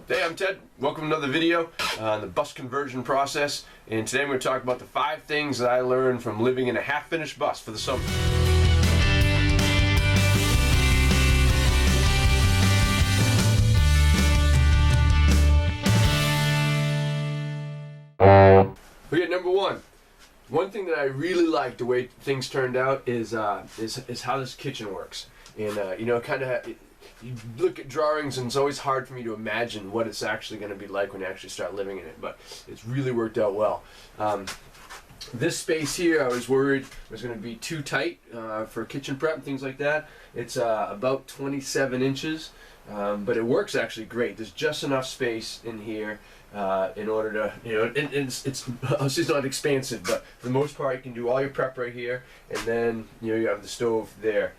Hey, I'm Ted. Welcome to another video on the bus conversion process. And today I'm going to talk about the 5 things that I learned from living in a half-finished bus for the summer. Okay, number 1. One thing that I really like the way things turned out is how this kitchen works. And you know, you look at drawings and it's always hard for me to imagine what it's actually going to be like when you actually start living in it, but it's really worked out well. This space here, I was worried was going to be too tight for kitchen prep and things like that. It's about 27 inches, but it works actually great. There's just enough space in here in order to, you know, it's not expansive, but for the most part you can do all your prep right here, and then, you know, you have the stove there.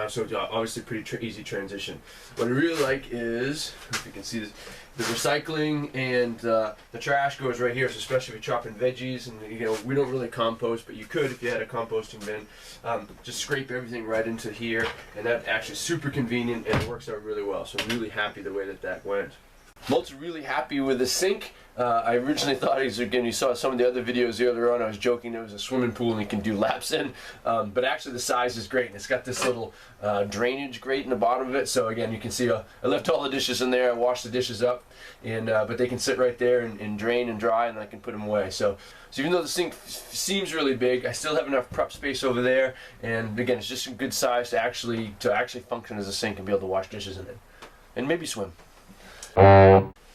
So it's obviously pretty easy transition. What I really like is, if you can see this, the recycling and the trash goes right here. So especially if you're chopping veggies, and you know, we don't really compost, but you could if you had a composting bin. Just scrape everything right into here, and that's actually super convenient and it works out really well. So I'm really happy the way that went. I'm also really happy with the sink. I originally thought, again, you saw some of the other videos earlier on, I was joking there was a swimming pool and you can do laps in, but actually the size is great, and it's got this little drainage grate in the bottom of it. So again, you can see I left all the dishes in there, I washed the dishes up, and but they can sit right there and drain and dry, and I can put them away. So even though the sink seems really big, I still have enough prep space over there, and again, it's just a good size to actually function as a sink and be able to wash dishes in it, and maybe swim.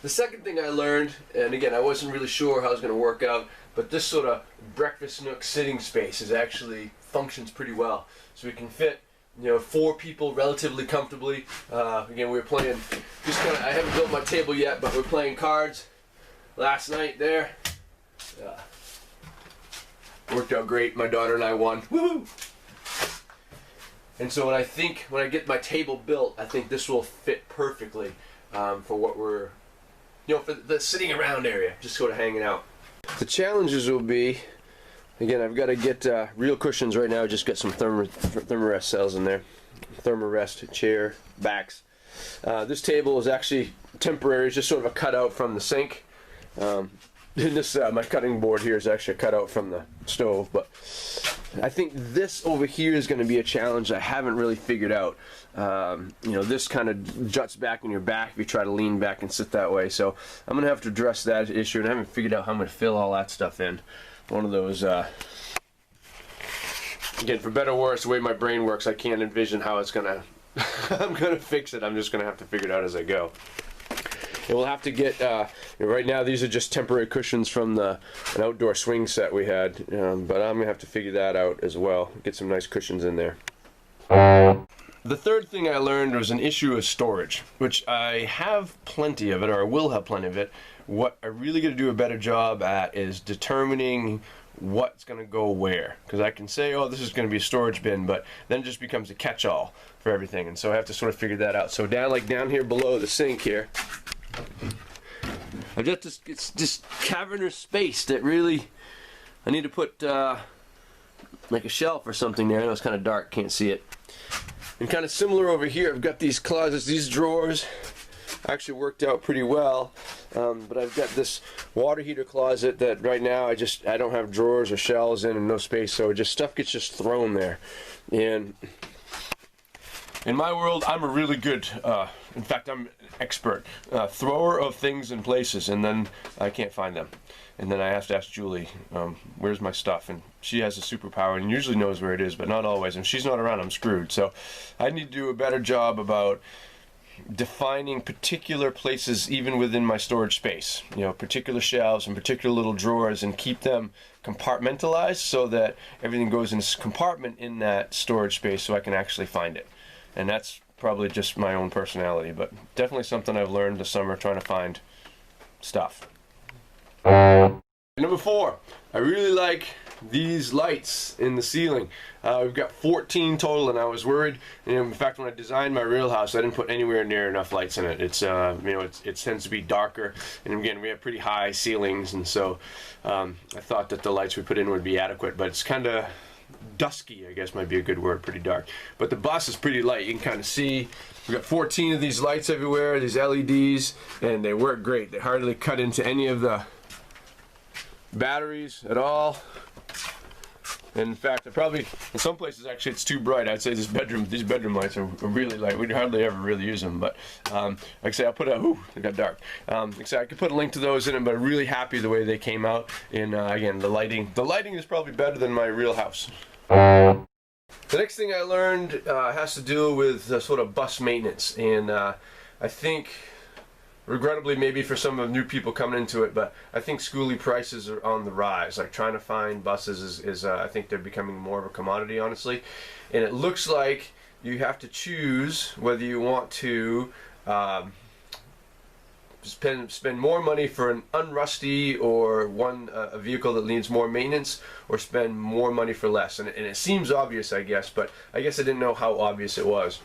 The second thing I learned, and again, I wasn't really sure how it was going to work out, but this sort of breakfast nook sitting space actually functions pretty well. So we can fit, you know, 4 people relatively comfortably. Again, we were playing, I haven't built my table yet, but we're playing cards last night there. Worked out great. My daughter and I won. Woohoo! And so when I get my table built, I think this will fit perfectly for what we're, you know, for the sitting around area, just sort of hanging out. The challenges will be, again, I've got to get real cushions right now. Just got some Thermarest cells in there. Thermarest chair backs. This table is actually temporary. It's just sort of a cutout from the sink. My cutting board here is actually a cutout from the stove, but I think this over here is going to be a challenge I haven't really figured out. You know, this kind of juts back in your back if you try to lean back and sit that way. So I'm going to have to address that issue, and I haven't figured out how I'm going to fill all that stuff in. One of those, again, for better or worse, the way my brain works, I can't envision how it's going to, I'm going to fix it. I'm just going to have to figure it out as I go. And we'll have to get, right now these are just temporary cushions from an outdoor swing set we had, but I'm going to have to figure that out as well. Get some nice cushions in there. The third thing I learned was an issue of storage, which I have plenty of it, or I will have plenty of it. What I really got to do a better job at is determining what's going to go where. Because I can say, oh, this is going to be a storage bin, but then it just becomes a catch-all for everything. And so I have to sort of figure that out. So down here below the sink here, I've got this cavernous space that really, I need to put like a shelf or something there. I know it's kind of dark, can't see it. And kind of similar over here, I've got these closets, these drawers actually worked out pretty well, but I've got this water heater closet that right now I don't have drawers or shelves in and no space, so stuff gets just thrown there. And in my world, I'm a really good, in fact, I'm an expert thrower of things in places, and then I can't find them. And then I have to ask Julie, where's my stuff? And she has a superpower and usually knows where it is, but not always. And if she's not around, I'm screwed. So I need to do a better job about defining particular places even within my storage space. You know, particular shelves and particular little drawers, and keep them compartmentalized so that everything goes in a compartment in that storage space so I can actually find it. And that's probably just my own personality, but definitely something I've learned this summer, trying to find stuff. Number 4, I really like these lights in the ceiling. We've got 14 total, and I was worried. In fact, when I designed my real house, I didn't put anywhere near enough lights in it. It's you know, it tends to be darker, and again, we have pretty high ceilings, and so I thought that the lights we put in would be adequate. But it's kind of, dusky, I guess might be a good word, pretty dark. But the bus is pretty light. You can kind of see we've got 14 of these lights everywhere, these LEDs, and they work great. They hardly cut into any of the batteries at all. And in fact, in some places actually it's too bright. I'd say these bedroom lights are really light. We hardly ever really use them, but like I say, I'll put it got dark. Like I say, I could put a link to those in it, but I'm really happy the way they came out. And again, the lighting is probably better than my real house. The next thing I learned has to do with sort of bus maintenance, and I think, regrettably maybe for some of the new people coming into it, but I think schoolie prices are on the rise. Like trying to find buses is I think they're becoming more of a commodity, honestly. And it looks like you have to choose whether you want to spend more money for an unrusty or a vehicle that needs more maintenance, or spend more money for less. And it seems obvious, I guess, but I guess I didn't know how obvious it was.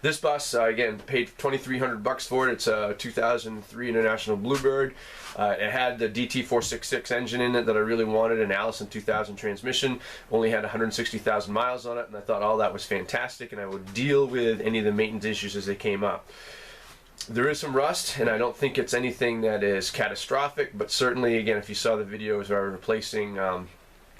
This bus, again, paid $2,300 for it. It's a 2003 International Bluebird. It had the DT466 engine in it that I really wanted, an Allison 2000 transmission. Only had 160,000 miles on it, and I thought all that was fantastic, and I would deal with any of the maintenance issues as they came up. There is some rust, and I don't think it's anything that is catastrophic, but certainly, again, if you saw the videos where I was replacing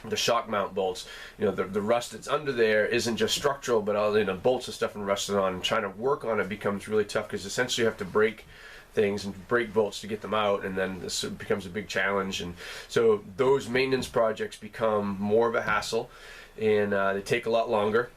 the shock mount bolts, you know, the rust that's under there isn't just structural, but all the bolts and stuff and rusted on, and trying to work on it becomes really tough, because essentially you have to break things and break bolts to get them out, and then this becomes a big challenge. And so those maintenance projects become more of a hassle, and they take a lot longer.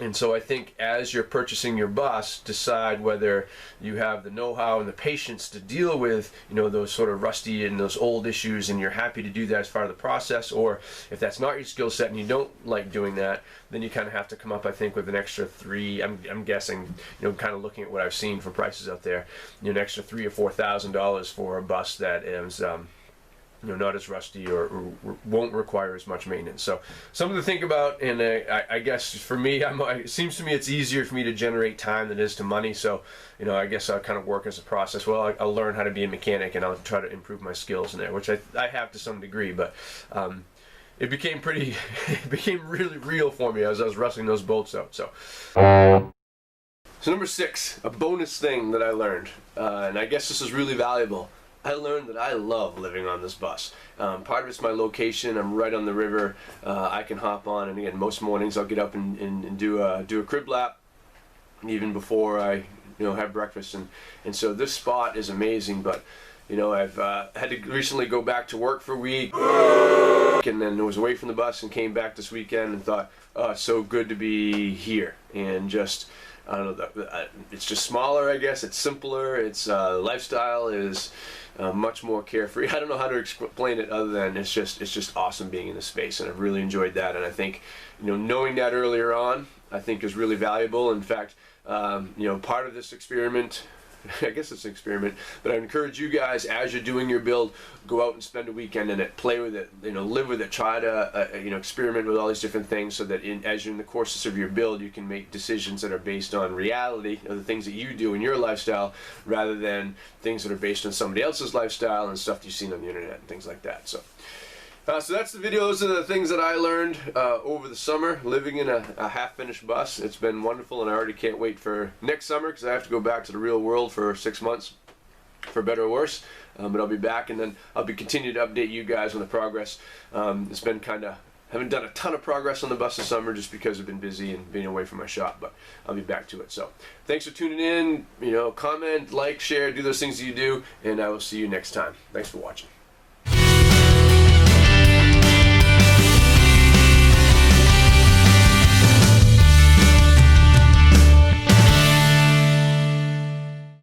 And so I think as you're purchasing your bus, decide whether you have the know-how and the patience to deal with, those sort of rusty and those old issues, and you're happy to do that as part of the process. Or if that's not your skill set and you don't like doing that, then you kind of have to come up, I think, with an extra I'm guessing, kind of looking at what I've seen for prices out there, an extra $3,000 or $4,000 for a bus that is not as rusty or won't require as much maintenance. So something to think about. And I guess for me, it seems to me it's easier for me to generate time than it is to money. So I guess I'll kind of work as a process. Well, I'll learn how to be a mechanic, and I'll try to improve my skills in there, which I have to some degree. But it became it became really real for me as I was wrestling those bolts out. So number 6, a bonus thing that I learned, and I guess this is really valuable. I learned that I love living on this bus. Part of it's my location. I'm right on the river. I can hop on, and again, most mornings I'll get up and do a crib lap, even before I have breakfast. And so this spot is amazing. But I've had to recently go back to work for a week, and then was away from the bus and came back this weekend and thought, oh, it's so good to be here. And just, I don't know, it's just smaller, I guess. It's simpler. Its lifestyle is much more carefree. I don't know how to explain it other than it's just awesome being in this space, and I've really enjoyed that. And I think knowing that earlier on, I think is really valuable. In fact, part of this experiment, I guess it's an experiment, but I encourage you guys, as you're doing your build, go out and spend a weekend in it, play with it, live with it, try to experiment with all these different things, so that as you're in the courses of your build, you can make decisions that are based on reality, the things that you do in your lifestyle, rather than things that are based on somebody else's lifestyle and stuff you've seen on the internet and things like that. So that's the video. Those are the things that I learned over the summer, living in a half-finished bus. It's been wonderful, and I already can't wait for next summer, because I have to go back to the real world for 6 months, for better or worse. But I'll be back, and then I'll be continuing to update you guys on the progress. It's been haven't done a ton of progress on the bus this summer, just because I've been busy and being away from my shop, but I'll be back to it. So thanks for tuning in. Comment, like, share, do those things that you do, and I will see you next time. Thanks for watching.